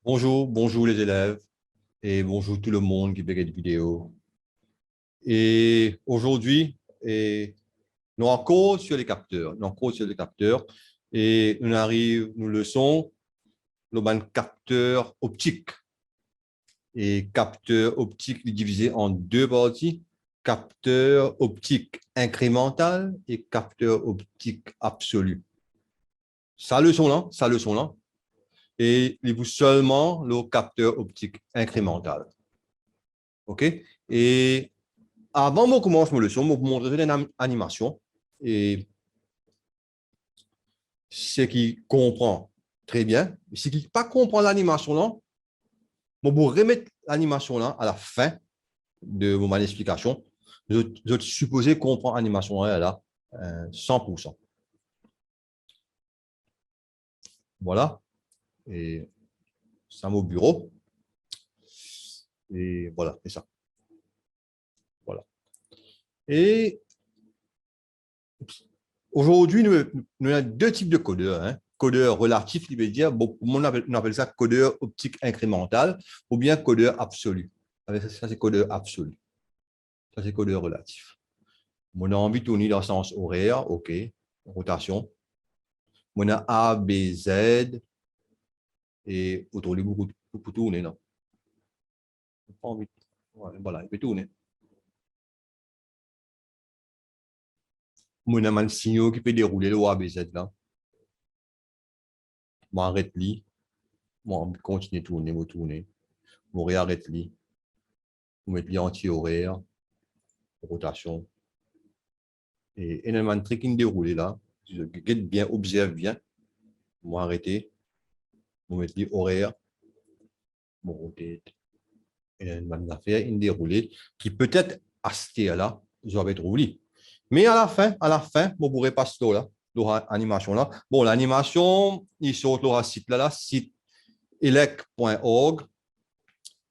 Bonjour, bonjour les élèves et bonjour tout le monde qui fait cette vidéo. Et aujourd'hui, nous en cours sur les capteurs. Nous en cours sur les capteurs et nous arrivons, nous leçons le capteur optique. Et capteur optique divisé en deux parties, capteur optique incrémental et capteur optique absolu. Ça leçon là, et il vous seulement le capteur optique incrémental. OK? Et avant de commencer ma leçon, je vais vous montrer une animation. Et ce qui comprend très bien, ce qui ne pas comprend l'animation là, je vais vous remettre l'animation là à la fin de mon explication. Je suis supposé comprendre l'animation là 100%. Voilà. Et c'est mon bureau. Et voilà, c'est ça. Voilà. Et aujourd'hui, nous avons deux types de codeurs. Hein. Codeur relatif, il veut dire, bon, on appelle ça codeur optique incrémental ou bien codeur absolu. Ça, c'est codeur absolu. Ça, c'est codeur relatif. On a envie de tourner dans le sens horaire, OK, rotation. On a A, B, Z et autour de beaucoup pour tourner, non. Pas envie. Voilà, il peut tourner. On a un signal qui peut dérouler le A, B, Z là. On arrête li. On continue de tourner, on tourner. On réarrête li. On met li anti-horaire, rotation. Et il y a un truc qui déroule là. Get bien, observe bien. On va arrêter. On met li horaire. On rotate. Et il y a une affaire, une déroulée qui peut-être à ce là, je vais trouver. Mais à la fin, on pourrait passer là, l'animation là. Bon, l'animation, il sort le site là, site elec.org,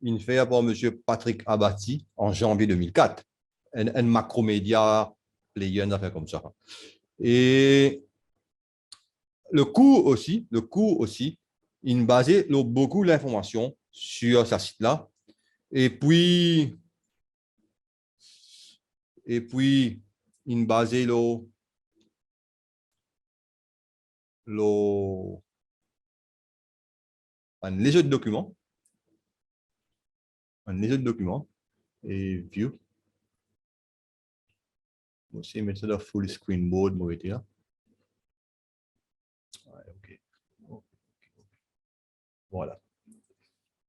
une fait par M. Patrick Abati en janvier 2004. Un macromédia player, une affaire comme ça. Et le cours aussi, il basait beaucoup d'informations sur ce site-là. Et puis, il basait les autres documents. Les autres documents. Et view. Aussi, mettre ça dans full screen mode, moi, là. OK. Voilà.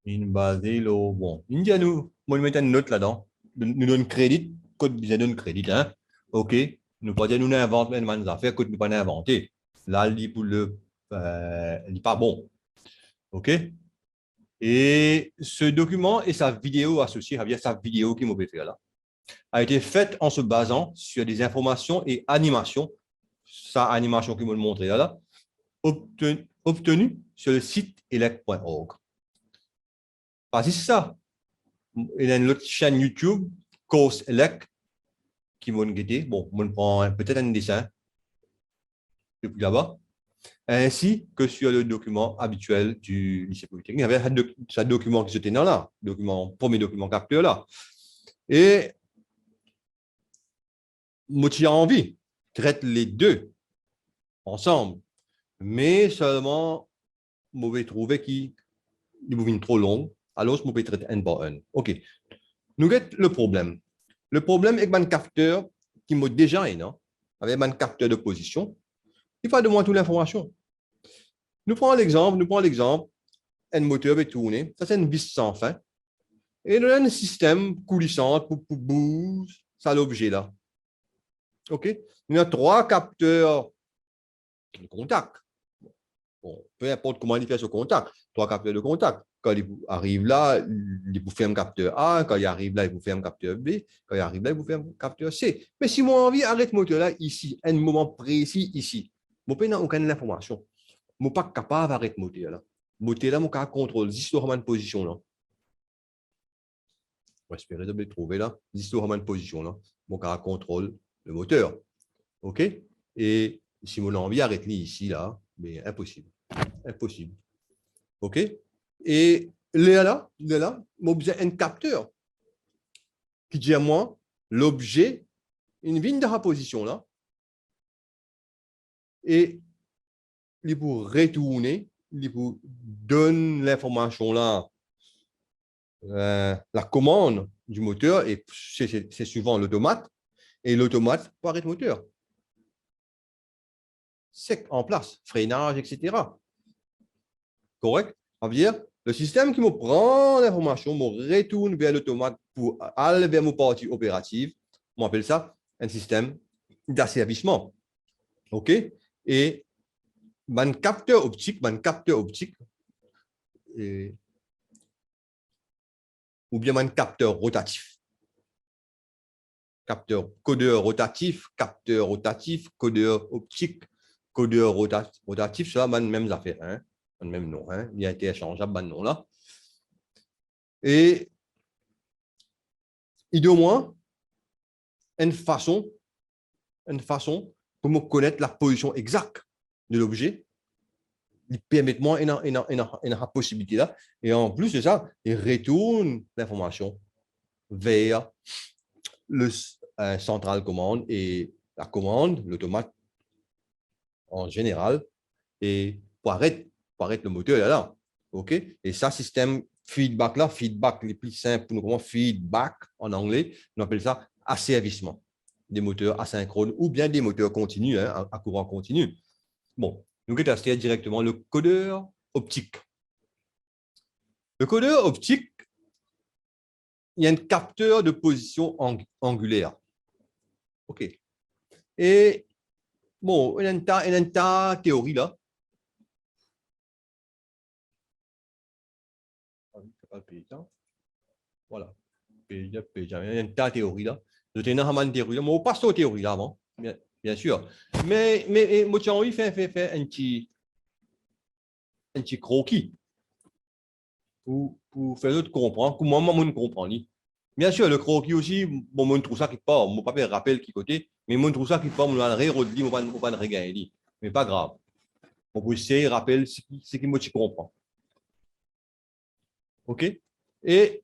Il basait bon. Il dit à nous, moi, nous mettons une note là-dedans. Nous donne crédit, code bien donne crédit, hein. OK. Nous pas dire nous inventons des affaires que nous pas inventer. Là, il dit pour il dit pas bon. OK. Et ce document et sa vidéo associée, c'est-à-dire sa vidéo qui m'a fait là, a été faite en se basant sur des informations et animations, sa animation qui m'a montré là, obtenue sur le site elec.org. Parce que c'est ça. Il y a une autre chaîne YouTube, Course Elec, qui m'a guidé. Bon, on prend peut-être un dessin depuis là-bas, ainsi que sur le document habituel du lycée polytechnique. Il y avait un document qui était là, premier document capteur là. Et moi, j'ai envie, traite les deux ensemble, mais seulement, je vais trouver qui est trop long, alors je vais traiter un par un. OK. Nous avons le problème. Le problème est un capteur qui m'a déjà non? Avec un capteur de position. Il faut de moi toute l'information. Nous prenons l'exemple, un moteur va tourner, ça c'est une vis sans fin, et nous avons un système coulissant pour bouger ça l'objet là. OK? Nous avons trois capteurs de contact. Bon, peu importe comment il fait ce contact, trois capteurs de contact. Quand il arrive là, il vous fait un capteur A. Quand il arrive là, il vous fait un capteur B. Quand il arrive là, il vous fait un capteur C. Mais si moi envie, arrête le moteur là, ici, à un moment précis, ici. Je n'ai aucune information. Je ne suis pas capable d'arrêter le moteur là. Le moteur là, je contrôle l'histoire de position là. On va espérer de le trouver là. L'histoire de position là. Je contrôle le moteur. OK? Et si mon envie, arrête-le ici là, mais impossible. Impossible. OK? Et là, l'objet un capteur qui dit à moi, l'objet, une ligne de la position là, et il pour retourner, il pour donner l'information là, la commande du moteur, et c'est souvent l'automate, et l'automate peut arrêter le moteur. C'est en place, freinage, etc. Correct? Ça veut dire, le système qui me prend l'information, me retourne vers l'automate pour aller vers mon partie opérative, on appelle ça un système d'asservissement. OK? Et mon capteur optique, et, ou bien mon capteur rotatif. Capteur codeur rotatif, codeur optique, codeur rotatif, ça, même affaire, hein? Même nom, hein? Il a été échangeable, ce nom-là. Et il doit moins une façon pour me connaître la position exacte de l'objet. Il permet moi une possibilité là. Et en plus de ça, il retourne l'information vers le central commande et la commande, l'automate en général, et pour arrêter le moteur là. OK? Et ça, système feedback là, feedback le plus simple pour nous comprendre, feedback en anglais, on appelle ça asservissement des moteurs asynchrones ou bien des moteurs continus, hein, à courant continu. Bon, nous allons tester directement le codeur optique. Le codeur optique, il y a un capteur de position angulaire. OK. Et bon, il y a une théorie là. Voilà. Il y a une théorie là. Je tenais une théorie là. Mais on passe aux théories là avant, bien sûr. Mais moi, j'ai envie de faire un petit croquis pour faire d'autres comprendre, comment moi, je comprends. Bien sûr, le croquis aussi, bon, moi, je trouve ça qui part. Mon papa rappelle qui côté, mais moi, je trouve ça qui part, moi, je ne vais pas regagner. Mais pas grave. On peut essayer, rappelle ce qui moi, tu comprends. OK? Et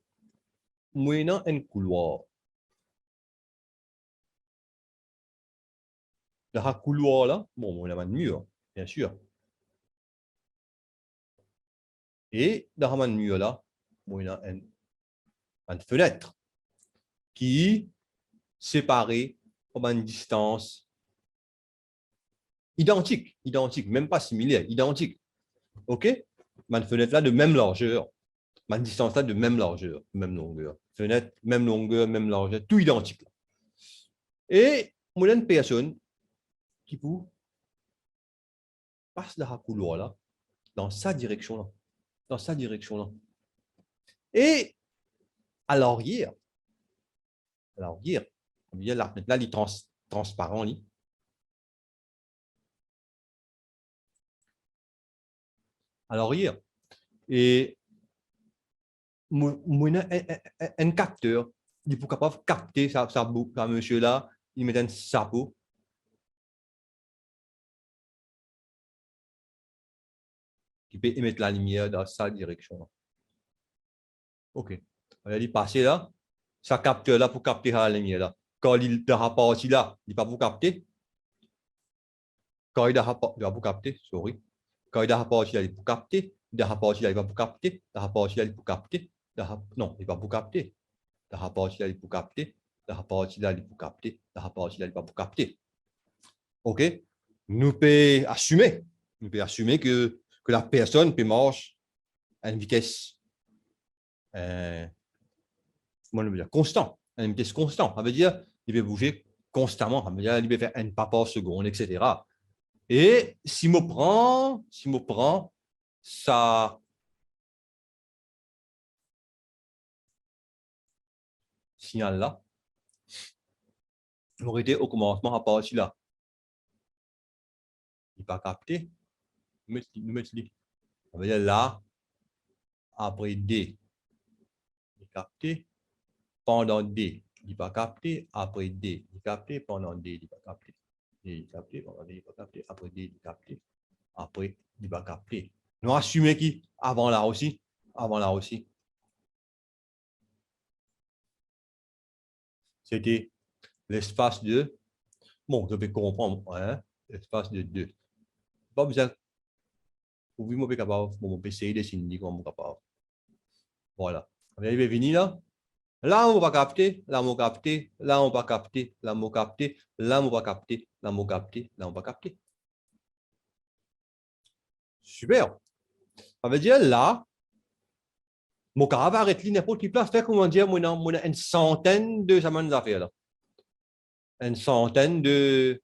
moi, dans un couloir. Dans un couloir là, bon, on a un mur, bien sûr. Et dans un mur là, on a une fenêtre qui séparée comme une distance identique, même pas similaire, identique. OK? Une fenêtre là de même largeur, une distance là de même largeur, même longueur. Fenêtre, même longueur, même largeur, tout identique. Et on a une personne qui vous passe dans le couloir là, dans sa direction là, Et à l'arrière, la fenêtre là, il est transparent. À l'arrière. Et un capteur, il est capable de capter ça monsieur là, il met un chapeau. Qui peut émettre la lumière dans sa direction. OK. Il est passé là, ça capteur là pour capter la lumière là. Quand il est parti là, il n'est pas pour capter. Quand il est pour capter, sorry. Quand il est parti là, il est pour capter. Il est parti là, il va pour capter. Il est parti là, il est pour capter. Non, il va pour capter. Il est parti là, il est pour capter. Il est parti là, il est pour capter. Il est parti là, il va pour capter. OK? Nous pouvons assumer. Que la personne peut marcher à une vitesse constant, à une vitesse constante. Ça veut dire qu'il va bouger constamment. Ça veut dire qu'il va faire un pas par seconde, etc. Et si je prends ça signal là, j'aurais été au commencement à partir là. Il n'est pas capté. Nous mettons ça veut dire là, après D, il est capté. Pendant D, il n'est pas capté. Après D, il est capté. Pendant D, il n'est pas capté. D, il est capté. Pendant D, il n'est pas capté. Après D, il est capté. Après, il n'est pas capté. Nous assumons qui avant là aussi. avant là aussi. C'était l'espace de, bon, je vais comprendre, hein, l'espace de 2. Pas besoin, vous pouvez capable, bon, on peut essayer de dessiner comme capable. Voilà. Vous avez fini là? Là, on va capter, là, on va capter, là, on va capter, là, on va capter, là, on va capter, là, on va capter, là, on va capter. Super. Ça veut dire là, mon cas va arrêter n'importe quelle place. Fait comment dire, on a une centaine de affaires là. Une centaine de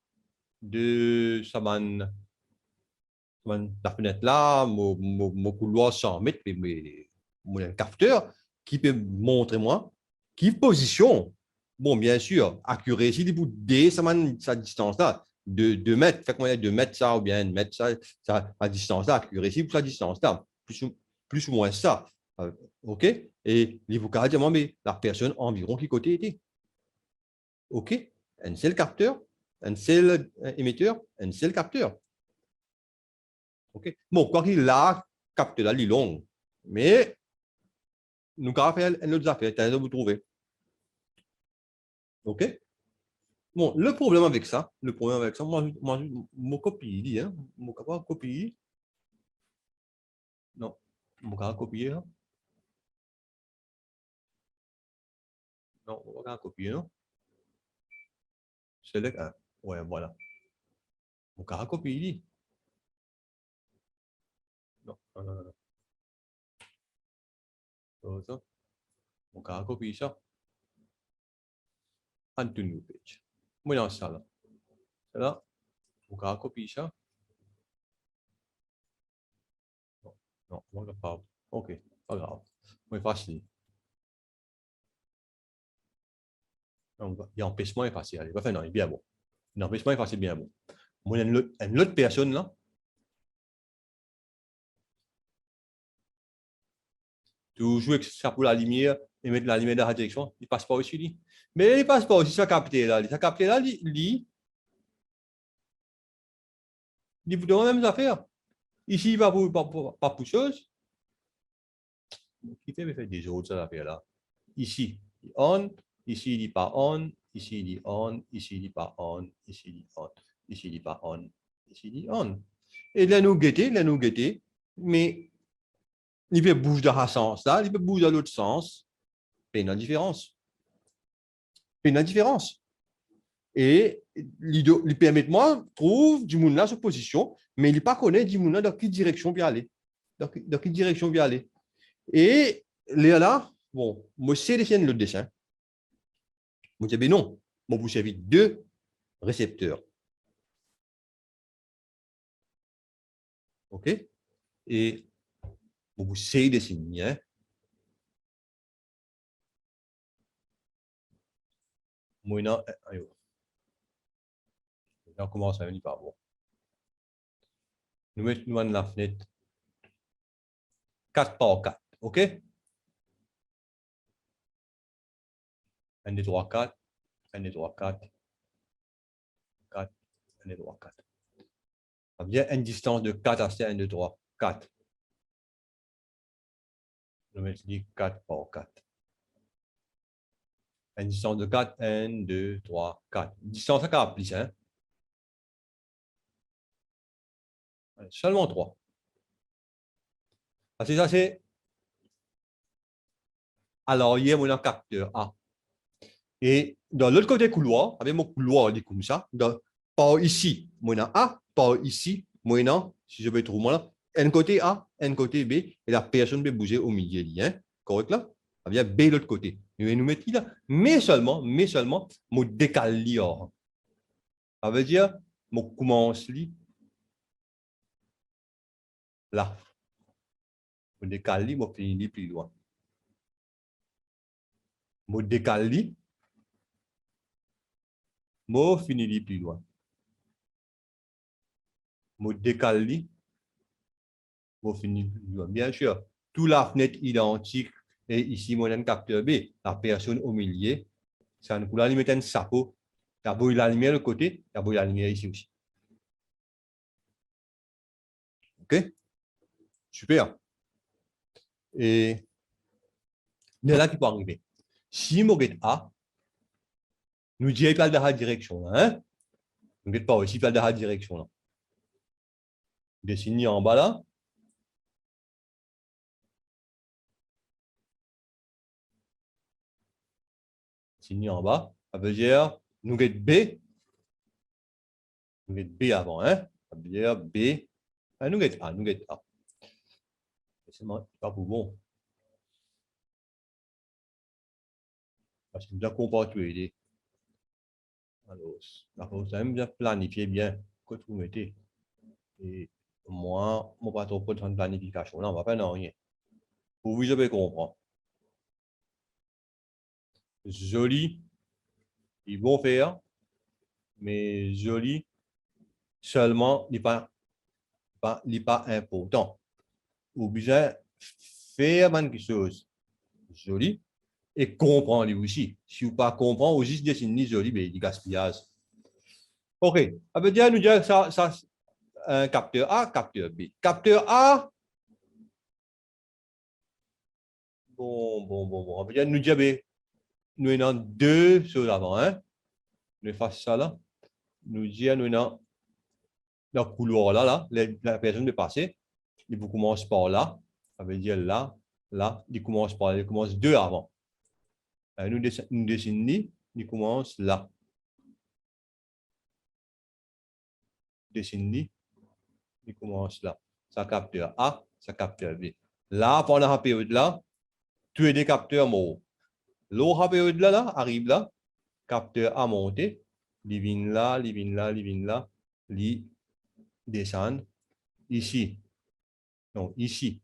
la fenêtre là, mon couloir 100 mètres, mais mon capteur qui peut montrer moi, qui position. Bon, bien sûr, accuracy, du bout de sa distance là, de 2 mètres. Fait qu'on a 2 mètres ça, ou bien 1 mètre ça, à distance là, accuracy pour sa distance là, plus ou moins ça. OK? Et il vous dire, mais la personne environ qui côté était. OK? Un seul capteur, un seul émetteur, un seul capteur. OK? Bon, quoi qu'il a capté la ligne longue, mais nous avons fait une autre affaire, c'est vous trouver. OK? Bon, le problème avec ça, moi, mon copie, hein, mon capable copier. Non, mon capable copier, hein? Non, mon capable copier, non? Select 1. Ouais, voilà. Mon capable copier, non, non, non, non. Ça, mon capable copier ça. On to new page. Moi, dans ça, là. C'est là, mon capable copier ça. Non, non, moi, capable. OK, pas grave. Moi, facile. Il y a empêchement effacé. Allez, enfin, non, il est bien bon. L'empêchement effacé, bien bon. Moi, il y a une autre personne là. Toujours ça pour la lumière et mettre la lumière dans la direction. Il ne passe pas aussi. Lui. Mais il ne passe pas aussi ça capté là. Ça capté là, il vous donne la même affaire. Ici, il va pas pousseuse. Il fait des autres affaires là. Ici, il on. Ici, il dit pas on. Ici, il dit on. Ici, il dit pas on. Ici, il dit on. Ici, il dit pas on. Ici, il dit on. Et là, nous guetter. Mais il peut bouger dans un sens là, il peut bouger dans l'autre sens. Il y a une différence. Il y a une différence. Et il permet de moi trouve du monde là sur position, mais il ne pas connaît du monde là dans quelle direction bien aller. Dans quelle direction bien aller. Et là, bon, moi, c'est le dessin. Moi, je dis, non, moi, vous savez deux récepteurs. OK? Et vous savez dessiner. Hein? Moi, non, on commence à venir par bon. Nous mettons la fenêtre 4 par 4. OK? 1, 2, 3, 4. 1, 2, 3, 4. 4. 1, 2, 3, 4. Ça veut dire une distance de 4 à 1, 2, 3, 4. Je vais mettre 4 par 4. Une distance de 4, 1, 2, 3, 4. Distance à 4 plus, hein? Seulement 3. Parce que ça, c'est à l'arrière, mon capteur A. Et dans l'autre côté couloir, avec mon couloir, il est comme ça. Par ici, mon A, par ici, mon si je vais trouver moi là, un côté A, un côté B, et la personne peut bouger au milieu. Hein? Correct là? Ça vient B de l'autre côté. Nous nous mettons là. Mais seulement, mon décale là. Ça veut dire, mon commence là. Mon décale, mon finit plus loin. Mon décale, mon finit plus loin. Mon décale, mon finit plus loin. Bien sûr, toute la fenêtre identique. Et ici, mon capteur B, la personne au milieu, ça nous la limite un sapot. Il y a la lumière de côté, il y a la lumière ici aussi. OK? Super. Et c'est là qui peut arriver. Si je regarde A, nous disons qu'il dans la direction. Hein? Nous ne pas aussi dans la direction. Là. Dessiner en bas là. Dessiner en bas. Ça veut dire, nous regardons B. Nous regardons B avant. Hein? Ça veut dire B. Ah, nous regardons A. Nous regardons A. C'est pas pour bon. Parce que nous avons comporté. Alors, la chose, c'est bien planifier bien que vous mettez. Et moi, je ne pas trop de planification. Là, on ne va pas faire rien. Pour vous, je vais comprendre. Joli, ils vont faire, mais joli, seulement, il n'est pas important. Vous besoin faire quelque chose joli et comprendre aussi. Si vous ne pas comprendre, ou juste dessiner joli, mais il gaspillage. OK. Ça veut dire, nous dire ça un capteur A, capteur B. Capteur A, bon. Ça veut dire, nous dire B. Nous avons deux choses avant. Hein? Nous faisons ça là. Nous dire, nous avons le couloir là, la personne de passer. Il commence par là. Ça veut dire là, il commence deux avant. Nous dessinons, il commence là. Dessinons, il commence là. Ça capteur A, ça capteur B. Là, pendant la période là, tu es des capteurs morts. L'autre période là, arrive là, capteur A monté, il vient là, il descend ici. Donc ici,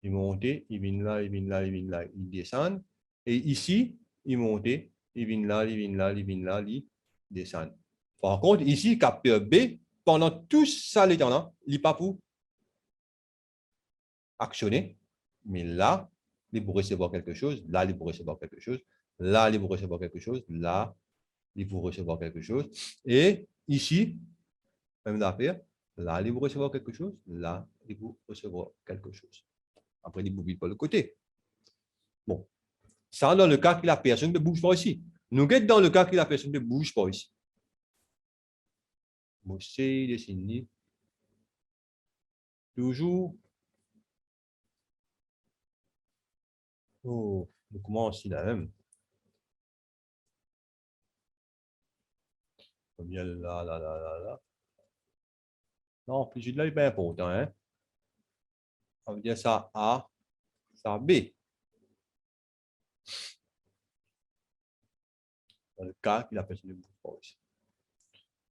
il monte, il vient là, il descend. Et ici, il monte, il vient là, il descend. Par contre, ici, capteur B, pendant tout ça, les temps là, il n'est pas pour actionner, mais là, il pour recevoir quelque chose, là, il pour recevoir quelque chose, là, il pour recevoir quelque chose, là, il pour recevoir quelque chose. Et ici, même affaire, là, il pour recevoir quelque chose, là, il pour recevoir quelque chose. Après, il bouge pas le côté. Bon, ça dans le cas que la personne ne bouge pas ici. Nous sommes dans le cas que la personne ne bouge pas ici. Bon, c'est dessiné. Toujours. Oh, nous commençons là même. Bien là. Non, plus là, il est bien important. Hein? On va dire ça A, ça B. Dans le cas que la personne ne bouge pas ici.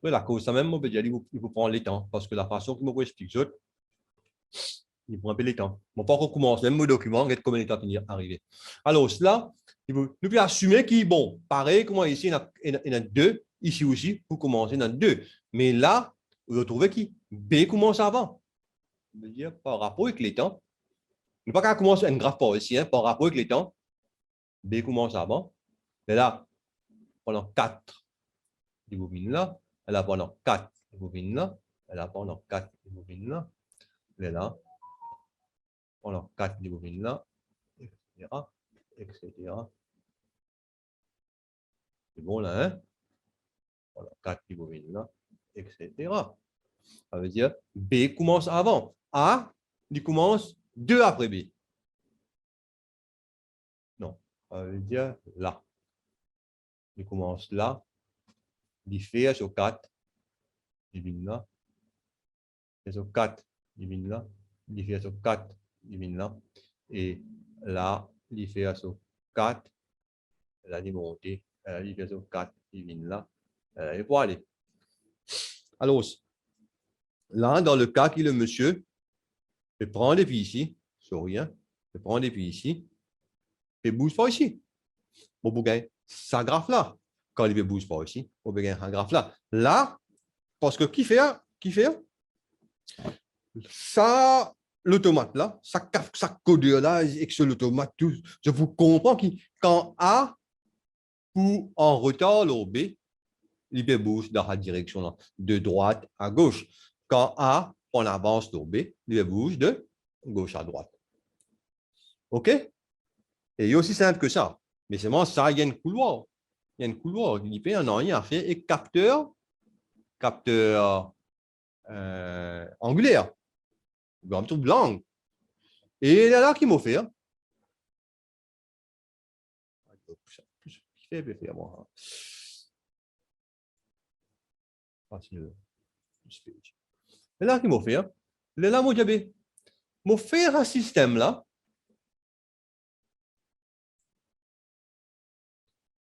Oui, la cause, ça même, on peut dire, il faut prendre les temps. Parce que la façon que je explique, il prend un peu les temps. Bon, pas qu'on commence, même mon document, regarde combien de temps il arriver. Alors, cela, nous pouvons assumer qu'il, bon, pareil, comment ici, il y en a deux, ici aussi, pour commencer, il y en a deux. Mais là, vous retrouvez qui? B commence avant. Je veux dire, par rapport avec les temps, il ne pas qu'à commencer un graphe par ici, hein, par rapport avec les temps, B commence avant. Mais là, pendant 4, il bobine là. Et là, pendant 4, il bobine là. Et là, pendant 4, il bobine là. Et là, pendant 4, il bobine là. Etc. C'est bon là, hein? Voilà, 4 qui bobine là, etc. Ça veut dire B commence avant. A, il commence 2 après B. Non, ça veut dire là. Il commence là, il fait sur 4, il vient là. Il fait sur 4, il vient là. Il fait sur 4, il vient là. Et là, il fait sur 4, là, il monte. Il fait sur 4, il vient là. Et pour aller. Alors, là, dans le cas qui est le monsieur, je prends des pieds ici, sur rien, je prends des pieds ici, et bouge pas ici. Bon, vous gagnez ça graphe là. Quand il ne bouge pas ici, vous gagnez un graphe là. Là, parce que qui fait ça, l'automate là, ça codeur là, et que c'est l'automate, je vous comprends qui, quand A ou en retard, le B, il bouge dans la direction là, de droite à gauche. Quand A, on avance le B, il bouge de gauche à droite. OK? Et il y a aussi simple que ça. Mais seulement ça, il y a un couloir. Il y a un couloir. Il n'y a rien à faire. Et capteur angulaire, un petit blanc. Et là, qui m'a fait. Et là, qui m'a fait. Là, moi, j'avais fait un système là.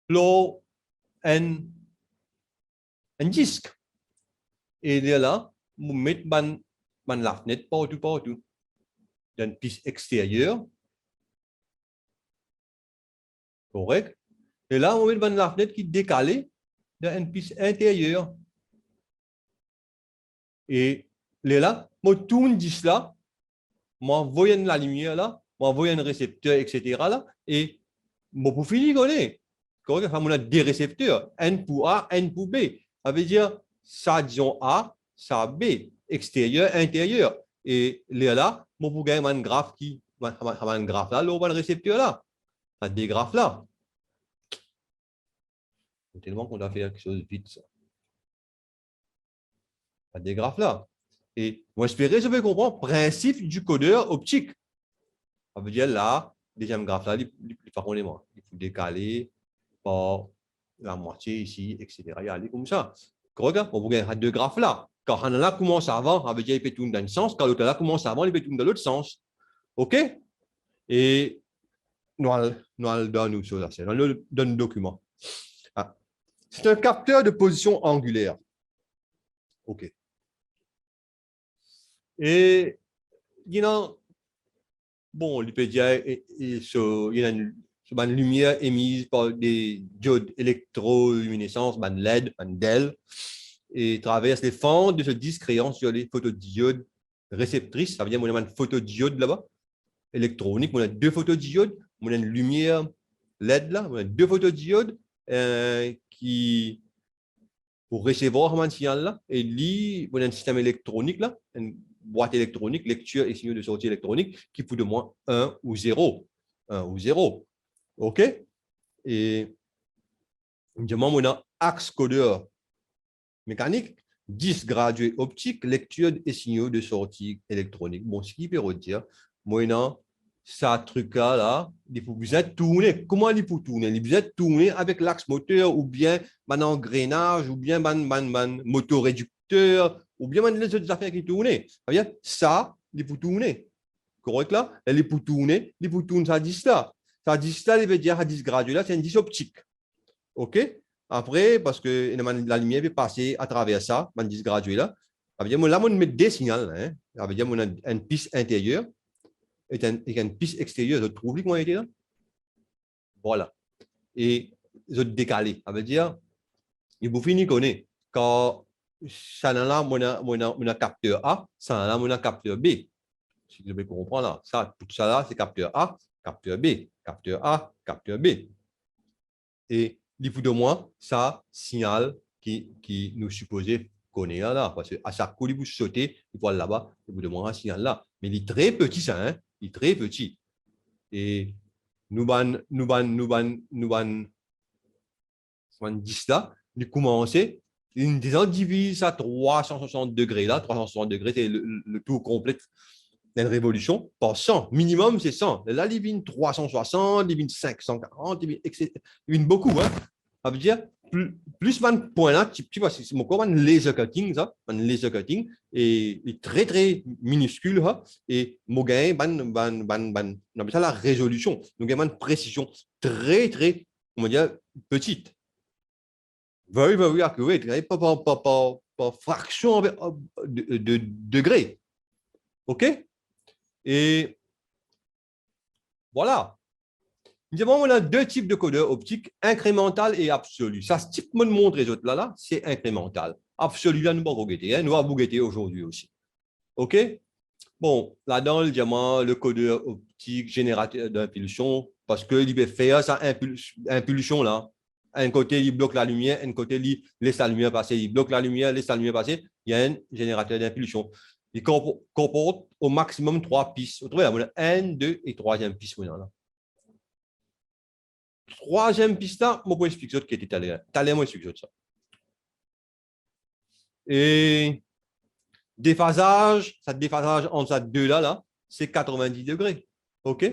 Là, un disque. Et là, je mets la fenêtre partout. Il y a une piste extérieure. Correct. Et là, on met la fenêtre qui est décalée dans une piste intérieure. Et là, je tourne disque là, je m'envoie la lumière là, je m'envoie un récepteur, etc. Là, et je peux finir connaître. Correct. On a des récepteurs, N pour A, N pour B. Ça veut dire, ça disons A, ça B, extérieur, intérieur. Et là, je peux gagner un graphe qui, un graphe là, un récepteur là, des graphes là. C'est tellement qu'on a fait quelque chose de vite, ça. Des graphes là. Et moi, j'espérais, je vais comprendre le principe du codeur optique. Ça veut dire là, deuxième graphe là, il faut décaler par la moitié ici, etc. Il y a comme ça. Regarde, on vous a deux graphes là. Quand un là commence avant, ça veut dire qu'il peut tourner dans un sens. Quand l'autre là commence avant, il peut tourner dans l'autre sens. OK? Et nous allons donner ça, c'est dans le document. Ah. C'est un capteur de position angulaire. OK. Et il y a, bon, il peut dire, il y a une lumière émise par des diodes électroluminescence, une LED, une DEL, et traverse les fentes de ce disque créant sur les photodiodes réceptrices. Ça veut dire qu'on a une photodiode là-bas, électronique. On a deux photodiodes, on a une lumière LED là, on a deux photodiodes qui, pour recevoir un signal là, et lire, on a un système électronique là, une boîte électronique, lecture et signaux de sortie électronique qui peut de moins 1 ou 0. 1 ou 0. OK? Et on a axe codeur mécanique, 10 gradués optiques, lecture et signaux de sortie électronique. Bon, ce qui peut dire, moi, ça truc là, il faut bien tourner. Comment il faut tourner? Il faut bien tourner avec l'axe moteur ou bien un engrenage ou bien un moteur réducteur ou bien les autres affaires qui tournent. Ça, il faut tourner. Correct là? Il faut tourner, ça 10 là. Ça 10 là, il veut dire à 10 gradués là, c'est un 10 optique. OK? Après, parce que la lumière va passer à travers ça, un 10 gradués là. Ça veut dire, là, on met des signaux. Hein? Ça veut dire, on a une piste intérieure et une piste extérieure. Vous trouvez comment il était là? Voilà. Et je décalé. Ça veut dire, il vous finit connaître. Quand ça là, on a capteur A, ça là, on a capteur B. Si vous avez compris là, ça, tout ça là, c'est capteur A, capteur B, capteur A, capteur B. Et il faut de moins, ça signal qui nous supposait connaître là. Parce qu'à chaque coup, il vous sautez, il faut aller là-bas, il vous de moins un signal là. Mais il est très petit, ça, hein? Il est très petit. Et nous disons là, il commence, il divise à 360 degrés là, 360 degrés, c'est le tour complet d'une révolution, par 100. Minimum, c'est 100. Là, il vient 360, il vient 540, il vient beaucoup. Hein. Ça veut dire, plus un point là, tu vois, c'est mon corps, un laser cutting, ça, un laser cutting, et très, très minuscule, hein, et mon gain, on appelle ça la résolution. Nous gagnons une précision très, très, on va dire, petite. Very, very accurate, pas fraction de degré. OK? Et voilà. On a deux types de codeurs optiques, incrémental et absolu. Ça, ce type de montre les autres là, c'est incrémental. Absolu, là, nous allons guetter. Hein, nous allons guetter aujourd'hui aussi. OK? Bon, là-dedans, le codeur optique générateur d'impulsion, parce qu'il peut faire sa impulsion là. Un côté, il bloque la lumière, un côté, il laisse la lumière passer. Il bloque la lumière, laisse la lumière passer. Il y a un générateur d'impulsion. Il comporte au maximum 3 pistes. Vous trouvez là, on a 1, 2 et 3e piste. Là. 3e piste là, je peux expliquer ce qui est italien. Italien, moi, explique ça. Et déphasage, ça déphasage entre ces deux là, c'est 90 degrés. OK?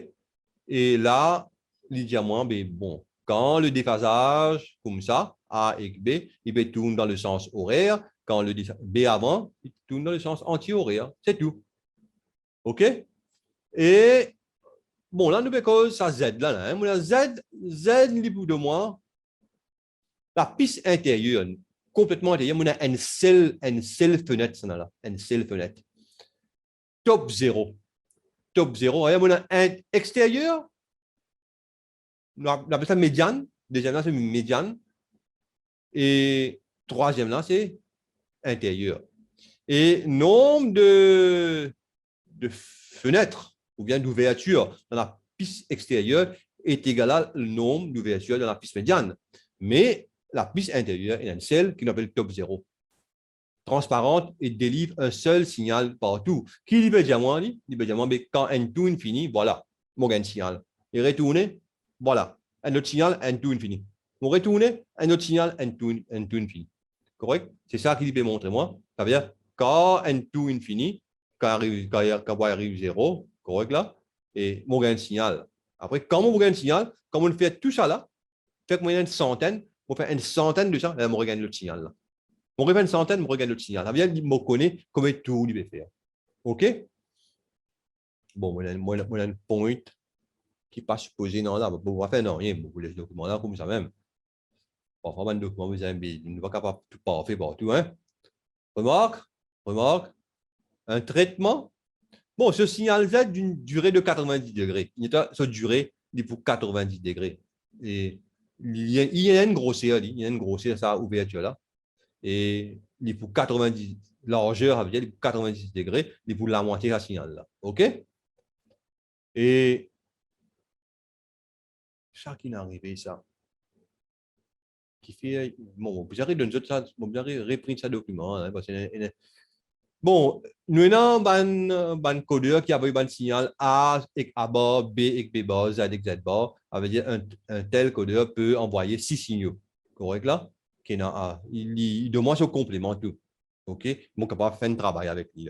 Et là, il dit à moi, bon, quand le déphasage, comme ça, A et B, il tourne dans le sens horaire. Quand le B avant, il tourne dans le sens anti-horaire. C'est tout. OK? Et bon, là, nous avons ça Z là. Hein. Z, libre de moi, la piste intérieure, complètement intérieure, on a une seule fenêtre. Là, une seule fenêtre. Top 0. Top 0. On a un extérieur. On appelle ça médiane. Deuxième là, c'est médiane. Et troisième là, c'est intérieur. Et nombre de fenêtres ou bien d'ouvertures dans la piste extérieure est égal au nombre d'ouvertures dans la piste médiane. Mais la piste intérieure est une seule qui appelle top 0. Transparente et délivre un seul signal partout. Qui dit diamant? Il dit diamant, mais quand un tout infini, voilà, mon gain de signal. Et retourner, voilà, un autre signal, un tout infini. On retourne, un autre signal, un tout infini. Correct? C'est ça qu'il peut montrer moi. Ça veut dire, quand un tout infini, quand y arrive 0, correct là, et mon gain de signal. Après, quand mon gain de signal, comme on fait tout ça là, fait que moi, il y a une centaine, on fait une centaine de ça, là, on regagne le signal là. On regagne une centaine, on regagne le signal. Ça veut dire qu'il me connaît comment tout il peut faire. OK? Bon, moi, il y a un point qui n'est pas supposé non là, on va faire non, rien, vous voulez ce document là comme ça même. Parfois, un document, vous avez ne va pas tout parfait partout. Hein? Remarque, un traitement. Bon, ce signal Z d'une durée de 90 degrés. Cette durée, il est pour 90 degrés. Et il y a une grosseur, ça ouverture là. Et il est pour 90 largeur, il est pour 90 degrés, il est pour la moitié de signal là. OK? Et ça qui est arrivé, ça. Qui fait, bon, vous avez donné ça, vous avez repris ce document. Hein, parce que, bon, nous avons un codeur qui avait un signal A et A bar, B et B bar, Z et Z bar. Ça veut dire un tel codeur peut envoyer 6 signaux. Correct là? Il demande ce complément tout. OK? Mon capable de faire un travail avec lui.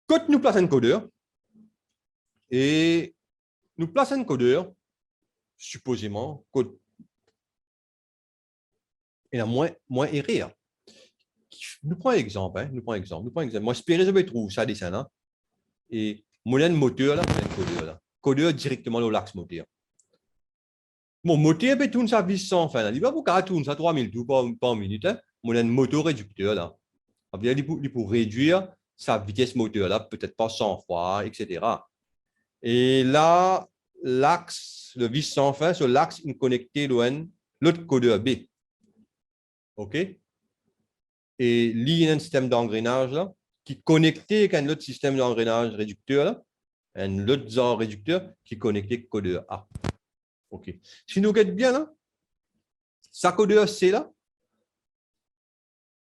Quand nous plaçons un codeur, et nous plaçons un codeur, supposément, il y a moins erreur. Nous prenons un exemple. Hein, Moi, j'espère que je trouve ça dessin là. Et mon moteur là, codeur. Codeur directement dans l'axe moteur. Mon moteur peut tourner sa vis sans fin. Il va pouvoir tourner ça 3000 tours par minute. Hein. Mon moteur réducteur là. Il pour réduire sa vitesse moteur là, peut-être pas 100 fois, etc. Et là, l'axe, le vis sans fin, sur l'axe est connecté l'autre codeur B. OK? Et il y a un système d'engrenage là, qui est connecté avec un autre système d'engrenage réducteur, là, un autre genre réducteur qui est connecté avec codeur A. OK. Si nous regardons bien là, sa codeur C là,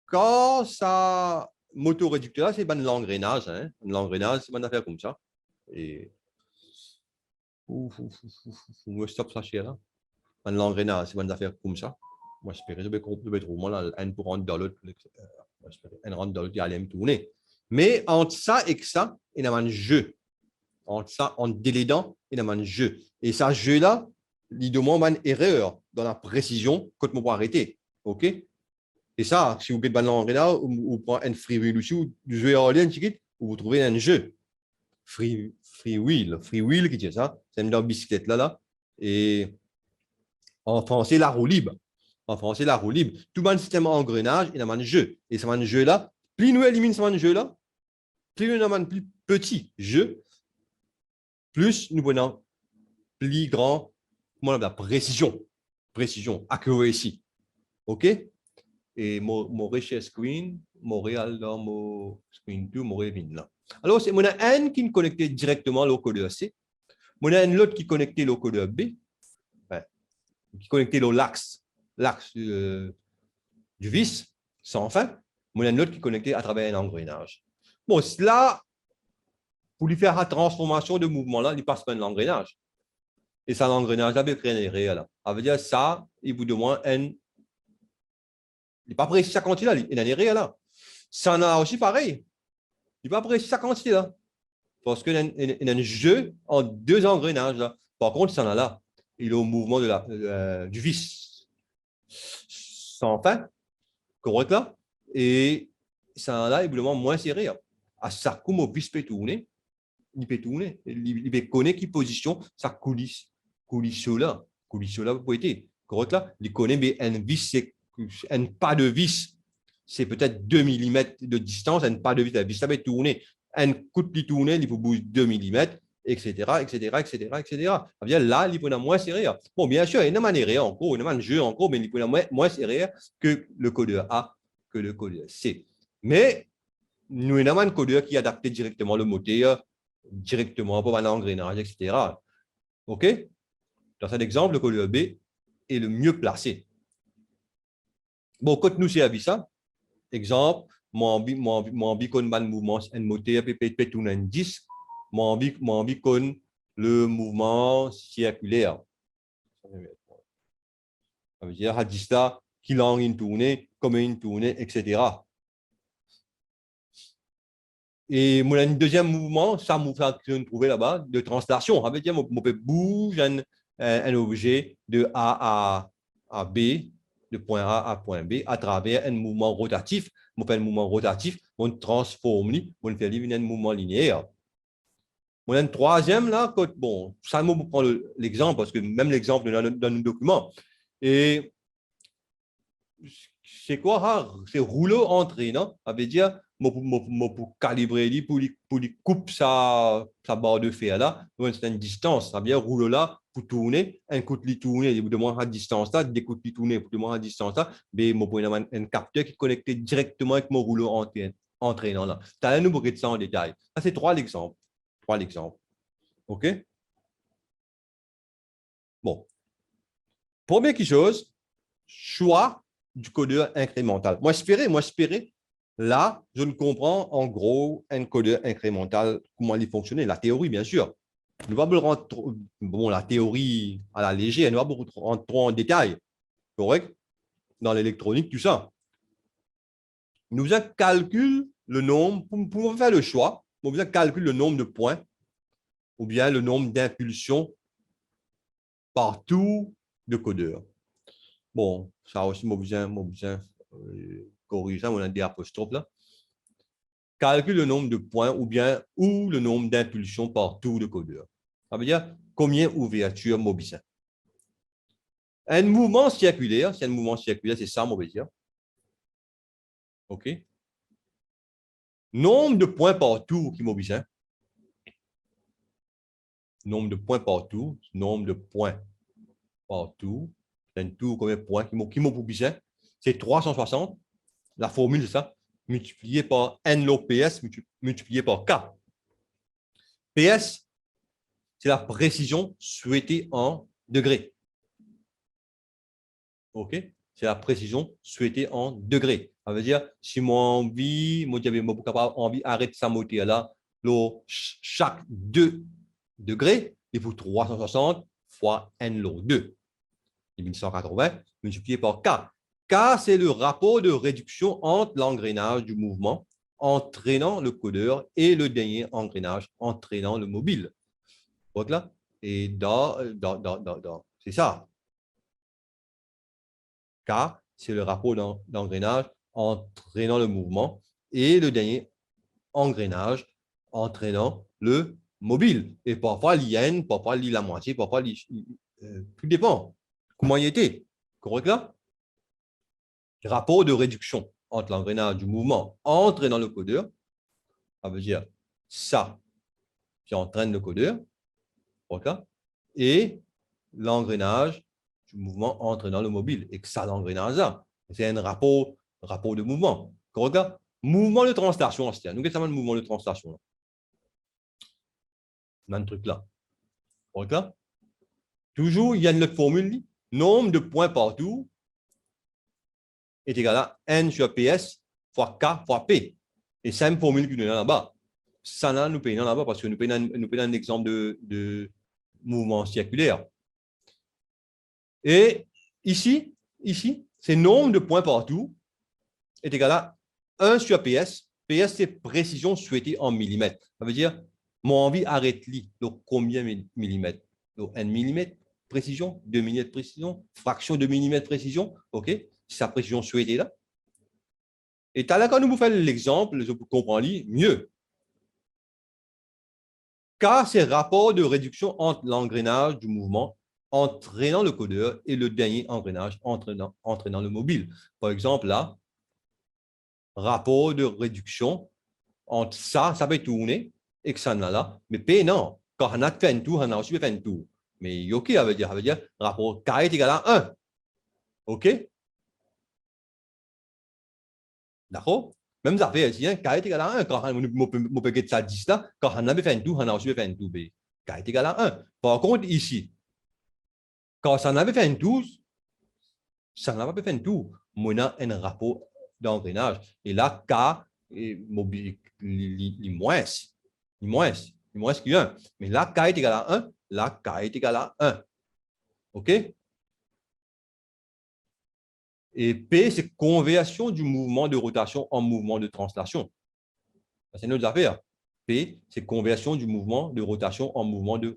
quand sa motoréducteur là, c'est l'engrenage. Hein? L'engrenage, c'est une affaire comme ça. Et on stop ça chez là. L'engrenage, c'est une affaire comme ça. Moi, j'espère que je vais trouver là, un pour rentrer dans l'autre, un rentre dans l'autre, il allait me tourner. Mais entre ça et ça, il y a un jeu. Entre ça, en délédant, il y a un jeu. Et ce jeu-là, il demande une erreur dans la précision quand on peut arrêter. OK? Et ça, si vous faites un engrenage ou prenez un free wheel aussi, ou du jeu en ligne, vous trouvez un jeu. Free wheel, qui dit ça, c'est une bicyclette là. Et en français, la roue libre. En français, la roue libre. Tout le système engrenage, il y a un jeu. Et ce jeu-là, plus nous éliminons ce jeu-là, plus nous avons un plus petit jeu, plus nous prenons plus grand, la précision. Précision, accuracy. OK? Et mon recherche screen, mon réel dans mon screen 2, mon revin là. Alors, c'est mon un qui est connecté directement au codeur C. Mon un l'autre qui est connecté au codeur B. Qui est connecté au l'axe du vis, sans fin. Il y a un autre qui est connecté à travers un engrenage. Bon, cela, pour lui faire la transformation de mouvement-là, il passe par un engrenage. Et ça, l'engrenage, là, il est réel. Ça veut dire ça, il vous demande un. Il n'est pas précis sa quantité là, il est réel là. Ça en a aussi pareil. Il n'est pas précis sa quantité là. Parce qu'il y a un jeu en deux engrenages là. Par contre, ça en a là. Il est au mouvement du vis. Sans fin, correct là. Et ça en a là, il vous demande moins serré. À ça, comme au vis peut tourner, il peut tourner. Il peut connaître qui position sa coulisse. Coulisse là, vous pouvez être. Correct là. Il connaît, mais un vis, c'est un pas de vis. C'est peut-être 2 mm de distance, un pas de vis. La vis, ça va tourner. Un coup de tourner, il faut bouger 2 mm, etc., etc., etc., etc. Là, il peut être moins serré. Bon, bien sûr, il y a une manière encore, il y a un jeu encore, mais il peut être moins serré que le codeur A, que le codeur C. Mais nous avons un codeur qui est adapté directement le moteur, directement pour un engrenage, etc. OK? Dans cet exemple, le codeur B est le mieux placé. Bon, quand nous c'est ça, exemple, mon bicon ban mouvement un moteur PPP tourne un disque, mon bicon le mouvement circulaire. Ça veut dire à disque qui langue une tournée, comme une tournée, etc. Et mon deuxième mouvement, ça me fait trouver là-bas de translation. Ça veut dire que je bouge un objet de A à B, de point A à point B, à travers un mouvement rotatif. Je fais un mouvement rotatif, on transforme, on fait un mouvement linéaire. Mon un troisième, là, bon, ça me prend l'exemple, parce que même l'exemple dans le document. Et c'est quoi? C'est rouleau entraînant. Ça veut dire, pour calibrer, pour couper sa barre de fer là, c'est une distance. Ça veut dire, rouleau là, pour tourner, un coup de tourner, il vous demande la distance là, des coups de tourner, pour demander la distance là, mais je peux avoir un capteur qui est connecté directement avec mon rouleau entraînant là. Tu as un nouveau de ça en détail. Ça, c'est trois exemples. OK? Bon. Première chose, choix du codeur incrémental. Moi, j'espérais. Là, je ne comprends en gros un codeur incrémental, comment il fonctionnait. La théorie, bien sûr. Ne va pas rentrer la théorie à la légère, elle ne va pas rentrer trop en détail. Correct? Dans l'électronique, tout ça. Nous calcule le nombre, pour faire le choix, nous calcule le nombre de points ou bien le nombre d'impulsions par tour de codeur. Bon, ça aussi, moi, besoin corriger ça, on a des apostrophes là. Calcule le nombre de points ou le nombre d'impulsions par tour de codeur. Ça veut dire combien d'ouvertures Mobicin. Un mouvement circulaire, c'est ça, Mobicin. OK? Nombre de points par tour qui Mobicin. Nombre de points par tour. Un tour, combien de points qui Mobicin? C'est 360. La formule, c'est ça, multiplié par N log PS, multiplié par K. PS, c'est la précision souhaitée en degrés. OK? C'est la précision souhaitée en degrés. Ça veut dire, si moi j'avais envie d'arrêter sa moteur là, chaque 2 degrés, il faut 360 fois N log 2. 1180 multiplié par K. K, c'est le rapport de réduction entre l'engrenage du mouvement entraînant le codeur et le dernier engrenage entraînant le mobile. Donc là, et c'est ça. K, c'est le rapport d'engrenage entraînant le mouvement et le dernier engrenage entraînant le mobile. Et parfois l'IN, parfois la moitié, parfois tout dépend. Comment il était? Correct là? Rapport de réduction entre l'engrenage du mouvement entraînant le codeur, ça veut dire ça qui entraîne le codeur, et l'engrenage du mouvement entraînant le mobile. Et que ça, l'engrenage là, c'est un rapport de mouvement. Mouvement de translation, c'est-à-dire, nous, qu'est-ce que ça veut le mouvement de translation? On a un truc là. Toujours, il y a une autre formule, nombre de points partout est égal à N sur PS fois K fois P. Et c'est une formule que nous avons là-bas. Ça, là, nous payons là-bas parce que nous payons un exemple de mouvement circulaire. Et ici, c'est nombre de points partout est égal à 1 sur PS. PS, c'est précision souhaitée en millimètres. Ça veut dire, mon envie arrête-li. Donc, combien de millimètres? Donc, 1 millimètre précision, 2 millimètres précision, fraction de millimètre précision. OK? C'est sa précision souhaitée là. Et là, quand nous vous faites l'exemple, je comprends mieux. K, c'est rapport de réduction entre l'engrenage du mouvement entraînant le codeur et le dernier engrenage entraînant le mobile. Par exemple, là, rapport de réduction entre ça peut tourner et que ça n'a là, mais P, non. Quand on a fait un tour, on a aussi fait un tour. Mais OK, ça veut dire rapport K est égal à 1. OK? D'accord? Même ça fait ici, K est égal à 1. Quand on peut ça 10 là, quand on a fait un tour, on a aussi fait un tour. K est égal à 1. Par contre, ici, quand ça n'avait fait un tour, ça n'a pas fait un tour. On a un rapport d'engrenage. Et là, K est mobile, moins que 1. Mais là, K est égal à 1. Là, K est égal à 1. OK? Et P, c'est conversion du mouvement de rotation en mouvement de translation. C'est une autre affaire. P, c'est conversion du mouvement de rotation en mouvement de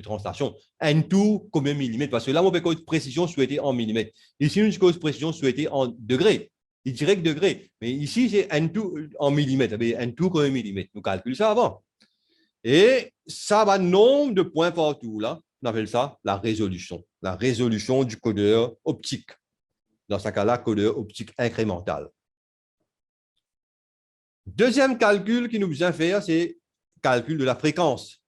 translation. Un tour, combien de millimètres? Parce que là, on peut cause précision souhaitée en millimètres. Ici, une cause précision souhaitée en degrés. Il dirait que degrés. Mais ici, c'est un tour en millimètres. Un tour combien de millimètres? Nous calculons ça avant. Et ça va nombre de points partout. Là, on appelle ça la résolution. La résolution du codeur optique. Dans ce cas-là, codeur optique incrémental. Deuxième calcul qui nous vient faire, c'est le calcul de la fréquence.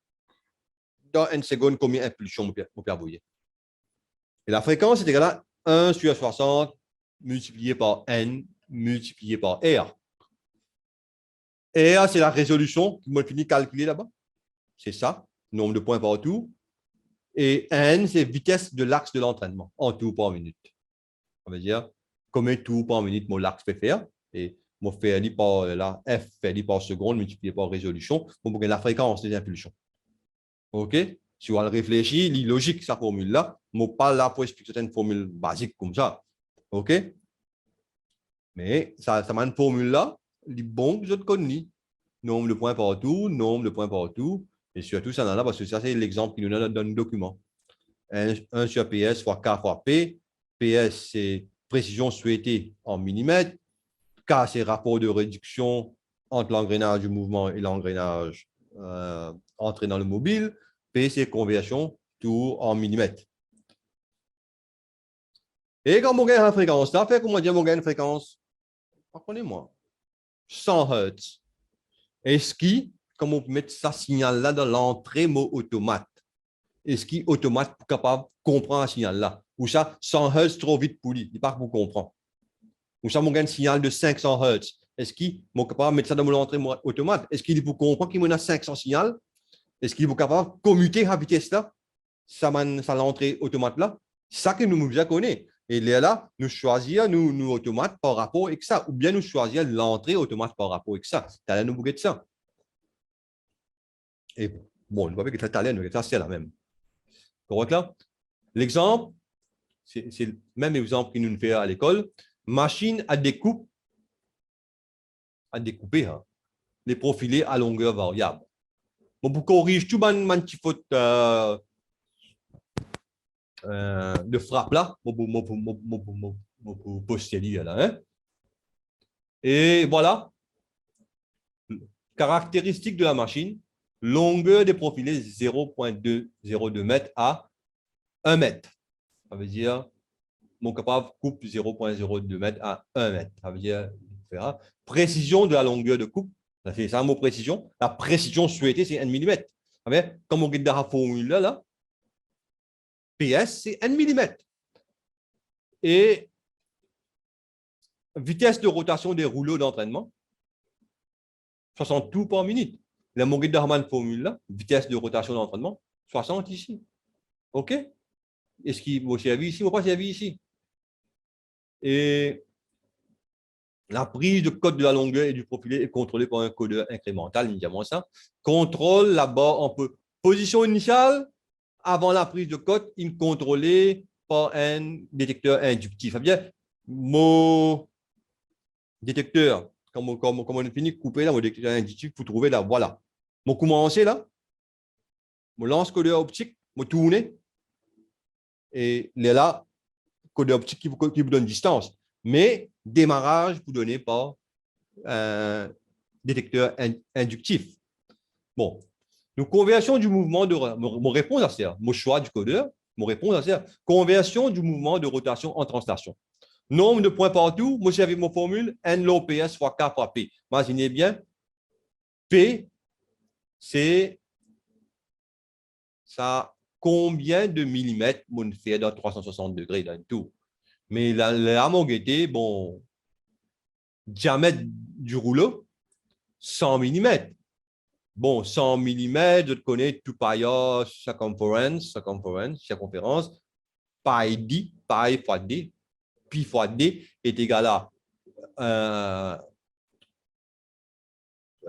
Dans une seconde, combien d'impulsions on peut avoir? Et la fréquence est égale à 1 sur 60 multiplié par n multiplié par r. R, c'est la résolution que je finis de calculer là-bas. C'est ça, nombre de points partout. Et n, c'est vitesse de l'axe de l'entraînement en tours par minute. Ça veut dire combien de tours par minute mon axe peut faire. Et mon fait par là, f fait par seconde multiplié par résolution. Pour gagner la fréquence des impulsions. OK? Si on réfléchit, il est logique, sa formule-là. Je ne pas là pour expliquer certaines formules basiques comme ça. OK? Mais ça m'a une formule-là, il est bon que je te connais. Nombre de points partout, nombre de points partout. Et surtout, ça en a parce que ça, c'est l'exemple qui nous donne dans le document. 1 sur PS fois K fois P. PS, c'est précision souhaitée en millimètres. K, c'est rapport de réduction entre l'engrenage du mouvement et l'engrenage entraînant le mobile. P, c'est conversion tout en millimètres. Et quand on gagne la fréquence, ça fait comment dire on gagne une fréquence? Apprenez-moi. 100 Hz. Est-ce qui, comme on peut mettre ça signal là dans l'entrée mot automate? Est-ce qui automate pour capable de comprendre un signal là? Ou ça, 100 Hz trop vite pour lui, il n'est pas pour comprendre. Ou ça, on gagne un signal de 500 Hz. Est-ce qu'il est capable de mettre ça dans l'entrée automate? Est-ce qu'il est pour comprendre qu'il y a 500 signaux? Est-ce qu'il est capable de commuter à vitesse là? Ça l'entrée automate là? C'est ça que nous déjà connaissons. Et là, nous choisir nous automate par rapport avec ça. Ou bien nous choisir l'entrée automate par rapport avec ça. Tu as nous bouger de ça. Et bon, on ne voit pas que ça, c'est la même. Correct là? L'exemple, c'est le même exemple qu'il nous fait à l'école. Machine à découper hein, les profilés à longueur variable. Bon, pour corriger tout mon petit faute de frappe là, pour poster là. Hein? Et voilà. Caractéristique de la machine, longueur des profilés 0,202 mètres à 1 mètre. Ça veut dire, mon capable coupe 0,02 mètres à 1 mètre. Ça veut dire, précision de la longueur de coupe, c'est un mot précision. La précision souhaitée, c'est 1 mm. Comme on regarde dans la formule là, PS, c'est 1 mm. Et vitesse de rotation des rouleaux d'entraînement, 60 tours par minute. La mon dans la formule là, vitesse de rotation d'entraînement, 60 ici. OK? Est-ce qu'il va servir ici ou pas servir ici? Et La prise de code de la longueur et du profilé est contrôlée par un codeur incrémental, évidemment ça. Contrôle là-bas, on peut position initiale, avant la prise de code, il contrôlé par un détecteur inductif. Ça veut dire, mon détecteur, comme on finit couper là, mon détecteur inductif, vous trouvez là, voilà. Mon commencer là, mon lance codeur optique, mon tourner, et là, codeur optique qui vous donne distance. Mais démarrage, vous donnez par un détecteur inductif. Bon, donc conversion du mouvement de mon réponse à ça, mon choix du codeur, mon réponse à ça, conversion du mouvement de rotation en translation. Nombre de points partout, moi j'avais mon formule N log PS fois K fois P. Imaginez bien, P, c'est ça combien de millimètres mon fait dans 360 degrés dans tout. Mais la mon était, bon, diamètre du rouleau, 100 millimètres. Bon, 100 mm, je connais tout paillage, circonférence, pi d, pi fois d, pi fois d est égal à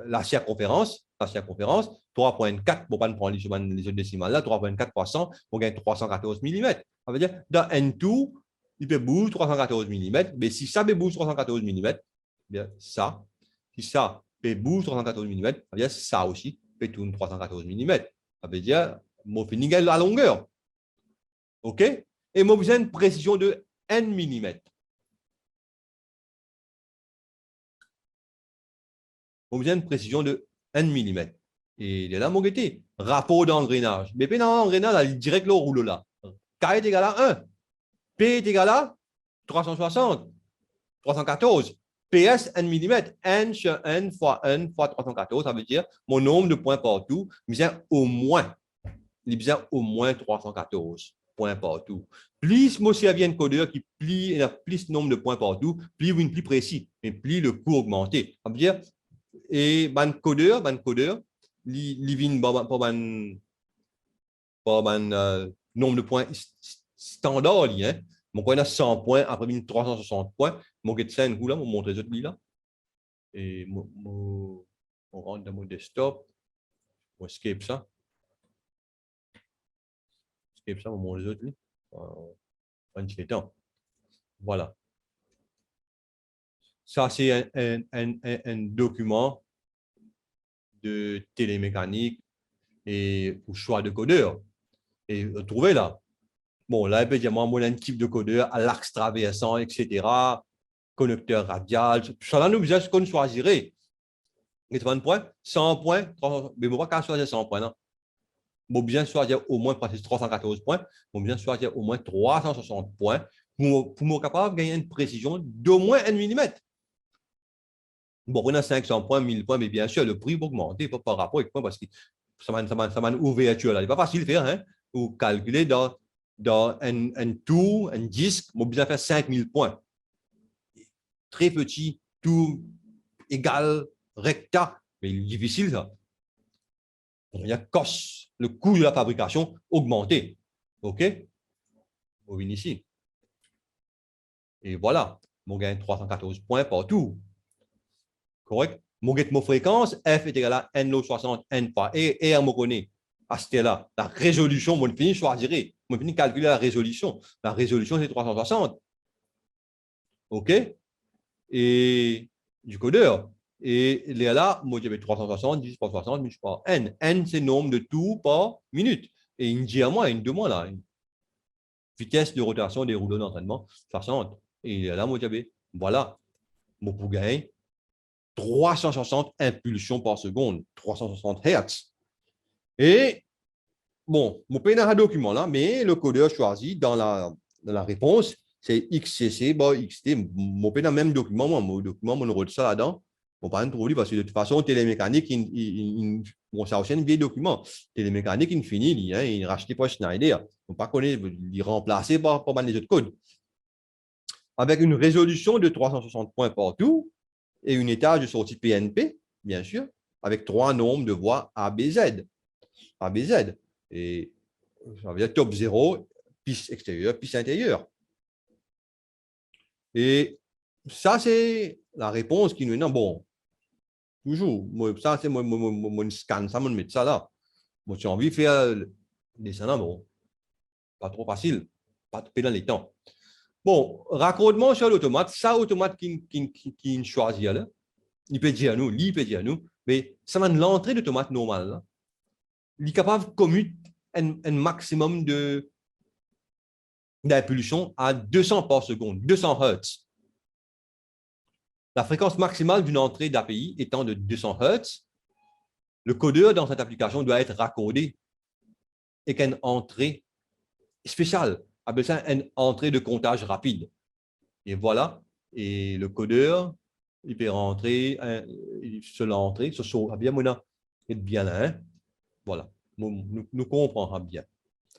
la circonférence, 3,4, pour ne pas prendre les autres décimales là, 3,4 fois 100, on gagne 314 mm. Ça veut dire, dans N2, il peut bouger 314 mm, mais si ça peut bouger 314 mm, bien ça, si ça peut bouger 314 mm, ça veut dire ça aussi peut tourner 314 mm. Ça veut dire, mon fini gagne la longueur. OK? Et moi, besoin une précision de N mm. Moi, besoin une précision de N mm. Et là, mon guetté, rapport d'engrenage. Mais dans l'engrenage, il direct le rouleau là. K est égal à 1. P est égal à 360, 314. PS, N mm. N sur N fois 314, ça veut dire mon nombre de points partout, il vient au moins 314 points partout. Plus moi, si un codeur qui plie plus nombre de points partout, plus une plus précis, mais plus le coût augmenté. Ça veut dire, et ban codeur, il vient par nombre de points standard, hein. Mon coin a 100 points, après 1360 points. Mon get 5 là, mon montre les autres là. Et on rentre dans mon desktop, on escape ça. Escape ça, on montre les autres là. Un petit temps. Voilà. Ça, c'est un document de télémécanique et pour choix de codeur. Et trouvez là. Bon, là, évidemment, mon type de codeur à l'axe traversant, etc. Connecteur radial. Ça, là, nous, besoin ce qu'on choisirait. 80 points, 100 points, 300, mais on ne va pas choisir 100 points, non. On bien choisir au moins 314 points, on bien choisir au moins 360 points pour être capable de gagner une précision d'au moins 1 mm. Bon, on a 500 points, 1000 points, mais bien sûr, le prix va augmenter par rapport avec points parce que ça m'a une ouverture là. Il n'est pas facile de faire, hein, ou calculer dans un tour, un disque, on a besoin de faire 5000 points. Très petit, tout égal, recta, mais difficile ça. Il y a cost, le coût de la fabrication augmenté. OK? On vient ici. Et voilà, on gagne 314 points partout. Correct? Mon fréquence, F est égal à N log 60 N fois et R me connaît. À ce là la résolution, mon fini choisirait. Mon fini calculer la résolution. La résolution, c'est 360. OK? Et du codeur. Et là, moi, j'avais 360, 10 par 60, mais je par N. N, c'est le nombre de tours par minute. Et il me dit à moi, il me demande là, vitesse de rotation des rouleaux d'entraînement, 60. Et là, moi, j'avais, voilà, mon pour gagner 360 impulsions par seconde, 360 Hertz. Et bon, mon pays dans un document là, mais le codeur choisi dans la réponse, c'est XCC, bon, XT. Mon pays dans le même document, mon document, mon rôle ça là-dedans. Bon, pas trop parce que de toute façon, télémécanique, bon, ça aussi un vieil document. Télémécanique, il finit, il racheté par Schneider. On ne pas connaître, il remplacé par les autres codes. Avec une résolution de 360 points partout, et une étage de sortie PNP, bien sûr, avec 3 nombres de voies ABZ. ABZ. Et ça veut dire top 0, piste extérieure, piste intérieure. Et ça, c'est la réponse qui nous dit, bon, toujours, moi, ça, c'est mon scan, ça, mon mettre ça là. Moi, j'ai envie de faire le dessin là, bon, pas trop facile, pas trop dans les temps. Bon, raccordement sur l'automate, ça, automate qui choisit là, il peut dire à nous, il peut dire à nous, mais ça va l'entrée de tomate normale là. Il est capable de commuter un maximum d'impulsion à 200 par seconde, 200 Hz. La fréquence maximale d'une entrée d'API étant de 200 Hz, le codeur dans cette application doit être raccordé et qu'une entrée spéciale, appelle ça une entrée de comptage rapide. Et voilà, et le codeur, il peut rentrer sur l'entrée, sur son bien, bien là, hein? Voilà, nous comprenons bien.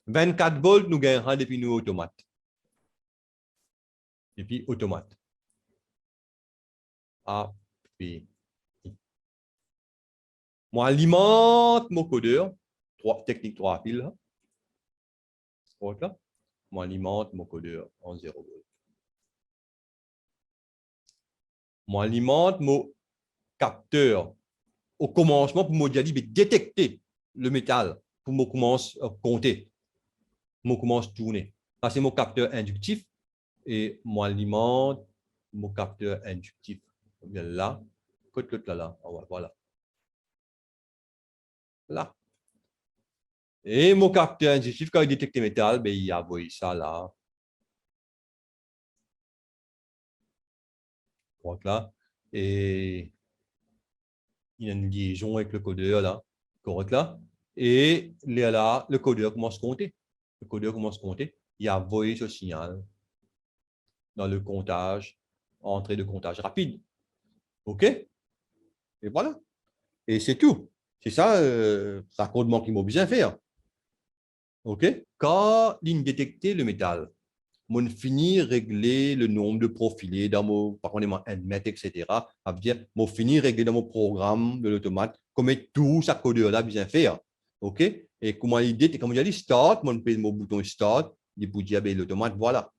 24 volts, nous gagnons depuis nous automate. Et puis automate. A, P, I. Moi, alimente mon codeur, technique 3 piles. Là. Moi, alimente mon codeur en 0 volts. Moi, alimente mon capteur au commencement pour me détecter le métal, pour me commencer à compter, me commence à tourner. Ça, c'est mon capteur inductif et moi, alimente mon capteur inductif. Là, là, voilà. Là. Et mon capteur inductif, quand il détecte le métal, ben, il a envoyé ça là. Donc là. Et il y a une liaison avec le codeur là. Correct là. Et là, le codeur commence à compter. Le codeur commence à compter. Il a envoyé ce signal dans le comptage, entrée de comptage rapide. OK? Et voilà. Et c'est tout. C'est ça, raccordement qu'il m'a besoin de faire. OK? Quand il détecte le métal, on finit régler le nombre de profilés dans mon, par exemple, admettre, etc. Ça veut dire, on finit régler dans mon programme de l'automate, comme tout ça codeur-là bien faire. OK? Et comment il dit, comme il dit, start, on paye mon bouton start, il peut dire, l'automate, voilà.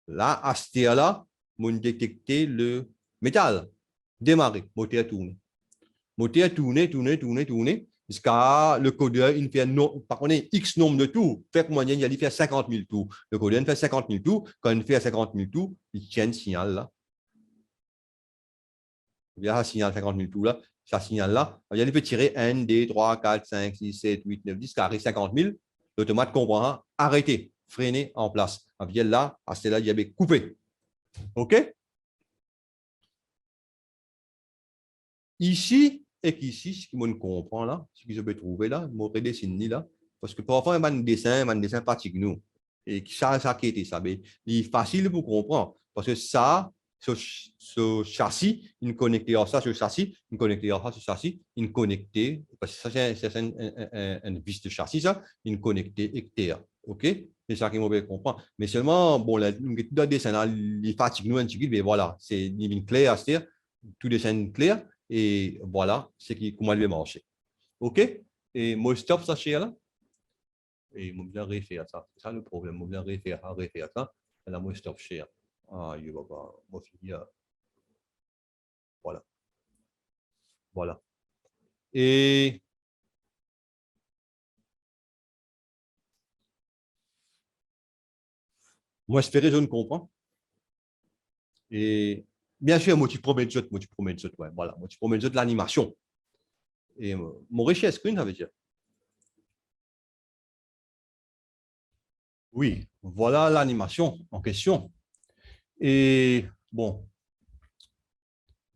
Là, à ce là on détecter le métal. Démarrer, moteur tourner. Moteur tourner, jusqu'à le codeur, il fait par contre, X nombre de tours. Fait que moyenne, il fait 50 000 tours. Le codeur, il fait 50 000 tours. Quand il fait 50 000 tours, il tient le signal là. Il y a un signal 50 000 tours là. Ça signal là. Il peut tirer 1, 2, 3, 4, 5, 6, 7, 8, 9, 10, carré 50 000. L'automate comprend, arrêter, freiner en place. Là, à ce là, il y avait coupé. OK? Ici, et qu'ici, ce qu'on comprend là, ce que je peux trouver là, je vais redessiner là, parce que parfois, il y a un dessin pratique nous. Et ça qui était ça, mais il est facile pour comprendre, parce que ça, ce châssis, il connecté à ça, ce châssis, il connecté à ça, ce châssis, il connecté, parce que ça, c'est un vis de châssis, ça, il connecté hectare. OK? C'est ça qu'il m'a comprendre. Mais seulement, bon, le dessin là, il fatigue nous un petit peu, mais voilà, c'est une clair, c'est-à-dire, tout dessin clair, et voilà, c'est comment il va marcher. OK? Et moi, stop ça chez là. Et moi, bien refaire ça. C'est ça le problème. Moi, bien refaire ça. Et là, moi, stop chez. Ah, il va pas. Moi, finir. Voilà. Voilà. Et moi, j'espère je ne comprends. Et bien sûr, moi, tu promets de moi, tu promets de ouais. Voilà. Moi, tu promets de l'animation. Et mon richesse screen, ça veut dire. Oui, voilà l'animation en question. Et bon,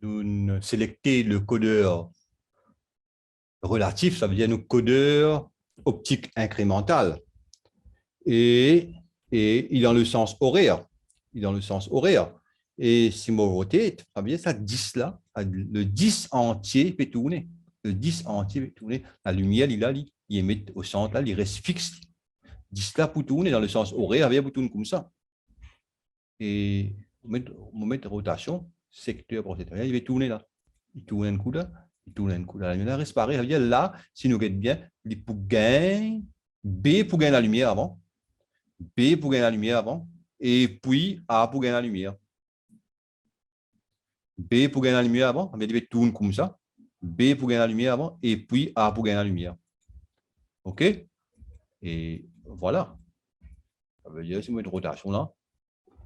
nous sélectez le codeur relatif, ça veut dire nous codeur optique incrémental. Et il est dans le sens horaire. Il est dans le sens horaire. Et si on rotate, ça veut dire ça 10 là, le 10 entier peut tourner. Le 10 entier peut tourner. La lumière, il émet au centre, là, il reste fixe. 10 là pour tourner dans le sens horaire, il tourner comme ça. Et on met rotation, secteur pour secteur, il va tourner là. Il tourne un coup là, il tourne un coup là. La lumière reste pareil. Ça veut dire là, si nous regardons bien, il pour gagner, B pour gagner la lumière avant, B pour gagner la lumière avant, et puis A pour gagner la lumière. B pour gagner la lumière avant, on va tourner comme ça. B pour gagner la lumière avant, et puis A pour gagner la lumière. OK? Et voilà. Ça veut dire, si moi une rotation là,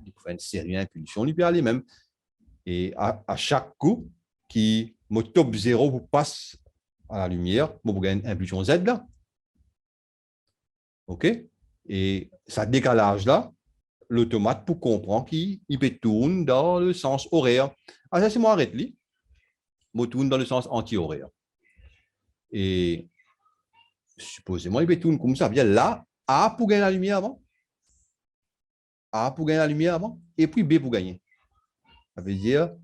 il faut faire une série d'impulsions, il peut aller même. Et à chaque coup, qui mon top 0 vous passe à la lumière, vous gagnez une impulsion Z là. OK? Et ça décalage là, l'automate pour comprendre qu'il peut tourner dans le sens horaire. Ah, ça, c'est moi arrête li. Moi tourne dans le sens anti-horaire. Et supposément, il peut tourner comme ça. Bien là, A pour gagner la lumière avant. A pour gagner la lumière avant. Et puis B pour gagner. Ça veut dire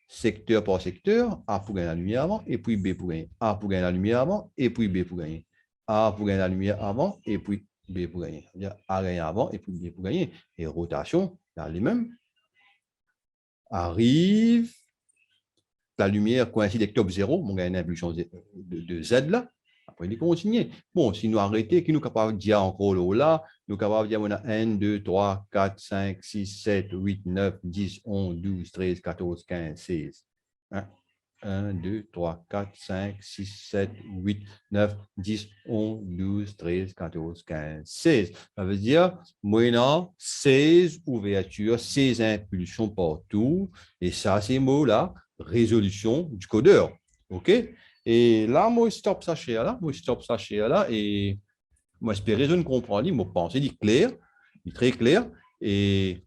secteur par secteur, A pour gagner la lumière avant, et puis B pour gagner. A pour gagner la lumière avant, et puis B pour gagner. A pour gagner la lumière avant, et puis B pour gagner. C'est-à-dire A gagner avant, et puis B pour gagner. Et rotation, là, les mêmes. Arrive, la lumière coïncide avec top 0, on gagne une impulsion de Z là. Après, il est continué. Bon, si nous arrêtons, qui nous est capable de dire encore là, nous sommes capables de dire on a 1, 2, 3, 4, 5, 6, 7, 8, 9, 10, 11, 12, 13, 14, 15, 16. 1, 2, 3, 4, 5, 6, 7, 8, 9, 10, 11, 12, 13, 14, 15, 16. Ça veut dire, moyennant 16 ouvertures, 16 impulsions partout. Et ça, c'est mot-là, résolution du codeur. OK? Et là, moi, je stop ça chez là. Moi, je stop ça chez là. Et moi, j'espère je ne comprends pas. Mon pensée dit clair, il est très clair. Et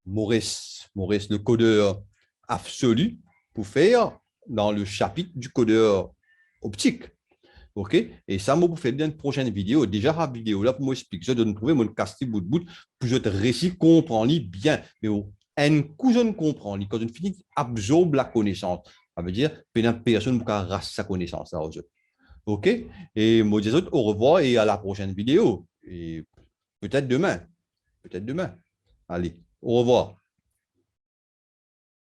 Maurice, le codeur absolu, pour faire dans le chapitre du codeur optique. OK? Et ça, moi, pour faire une prochaine vidéo, déjà la vidéo là, pour m'expliquer, je dois trouver mon casting bout de bout, pour je te récit, comprends-le bien. Mais un coup, je ne comprends, quand je finis, absorbe la connaissance. Ça veut dire, personne ne peut raser sa connaissance. Là, OK? Et moi, je dis au revoir et à la prochaine vidéo. Et peut-être demain. Peut-être demain. Allez, au revoir.